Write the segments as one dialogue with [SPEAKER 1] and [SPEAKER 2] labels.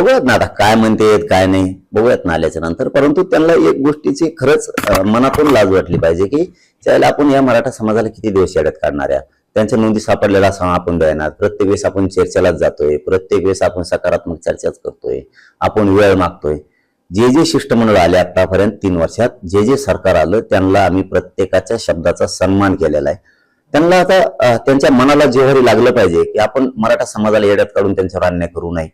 [SPEAKER 1] बघूयात ना आता काय म्हणतेत काय नाही, बघूयात ना आल्याच्या नंतर. परंतु त्यांना एक गोष्टीची खरंच मनातून लाज वाटली पाहिजे की त्याला आपण या मराठा समाजाला किती दिवस येड्यात काढणार आहे. त्यांच्या नोंदी सापडलेला आपण देणार, प्रत्येक वेळेस आपण चर्चेलाच जातोय, प्रत्येक वेळेस आपण सकारात्मक चर्चाच करतोय, आपण वेळ मागतोय. जे जे शिष्टमंडळ आले आतापर्यंत 3 वर्षात, जे जे सरकार आलं त्यांना आम्ही प्रत्येकाच्या शब्दाचा सन्मान केलेला आहे. त्यांना आता त्यांच्या मनाला जेव्हारी लागलं पाहिजे की आपण मराठा समाजाला येड्यात काढून त्यांच्यावर अन्याय करू नये,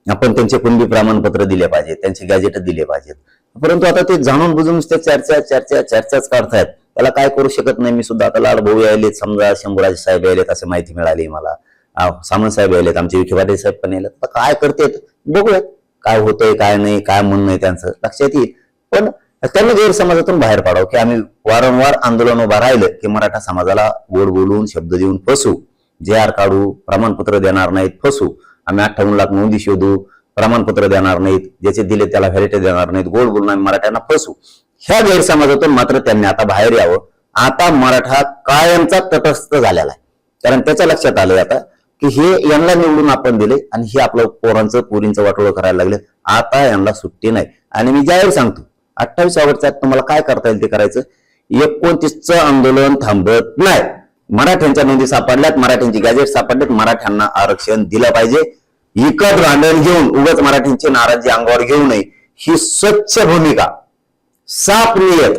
[SPEAKER 1] आपण त्यांचे कुणबी प्रमाणपत्र दिले पाहिजे, त्यांचे गॅजेट दिले पाहिजेत. परंतु आता ते जाणून बुजून ते चर्चाच काढतायत. त्याला काय करू शकत नाही. मी सुद्धा आता लाड भाऊ यायलेत, समजा शंभूराजे साहेब यायलेत असे माहिती मिळाली मला, सामंत साहेब यायलेत, आमचे विखे पाटील साहेब पण यायलेत. आता काय करतेत बघूयात, काय होतंय काय नाही, काय म्हणणं आहे त्यांचं लक्षात येईल. पण त्यांनी गैरसमाजातून बाहेर पाडावं की आम्ही वारंवार आंदोलन उभा राहिलं की मराठा समाजाला गोड बोलून शब्द देऊन फसू, JR काढू, प्रमाणपत्र देणार नाहीत, फसू, आम्ही 58 लाख नोंदी शोधू, प्रमाणपत्र देणार नाहीत, ज्याचे दिले त्याला व्हॅलिटी देणार नाहीत, गोड बोलून आम्ही मराठ्यांना फसू. ह्या गैरसमाजातून मात्र त्यांनी आता बाहेर यावं. आता मराठा कायमचा तटस्थ झालेला आहे. कारण त्याच्या लक्षात आलंय आता की हे यांना निवडून आपण दिले आणि हे आपलं पोरांचं पुरींचं वाटोळं करायला लागले. आता यांना सुट्टी नाही. आणि मी जाहीर सांगतो 28 ऑगस्टच्या तुम्हाला काय करता येईल ते करायचं. 29चं आंदोलन थांबत नाही. मराठ्यांच्या नोंदी सापडल्यात, मराठ्यांची गॅजेट सापडल्यात, मराठ्यांना आरक्षण दिलं पाहिजे. इकत भांडण घेऊन उगाच मराठ्यांची नाराजी अंगावर घेऊ नये, ही स्वच्छ भूमिका, साफ नियत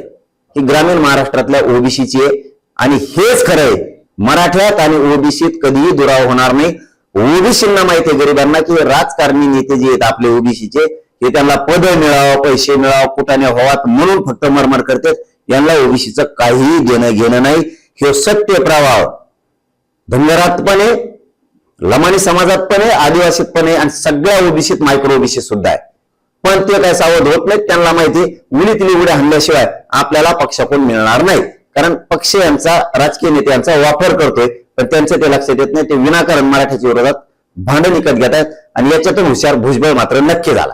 [SPEAKER 1] ही ग्रामीण महाराष्ट्रातल्या ओबीसीची आहे. आणि हेच खरं आहे, मराठ्यात आणि ओबीसीत कधीही दुराव होणार नाही. ओबीसींना माहिती आहे गरिबांना की राजकारणी नेते जे आहेत आपले ओबीसीचे, हे त्यांना पद मिळावं, पैसे मिळावं, कुठाने व्हावात म्हणून फक्त मरमर करतात. यांना ओबीसीचं काहीही देणं घेणं नाही. हे सत्य प्रवाह धनगरात पण आहे, लमाणी समाजात पण आहे, आदिवासीत पण आहे आणि सगळ्या ओबीसीत मायक्रो ओबीसी सुद्धा आहे. पण ते काय सावध होत नाहीत. त्यांना माहिती उडीतली उड्या हल्ल्याशिवाय आपल्याला पक्षाकडून मिळणार नाही. कारण पक्ष यांचा, राजकीय नेते यांचा वापर करतोय, पण त्यांचं ते लक्षात येत नाही. ते विनाकारण मराठ्याच्या विरोधात भांडण विकत घेत आहेत आणि याच्यातून हुशार भुजबळ मात्र नक्की झाला.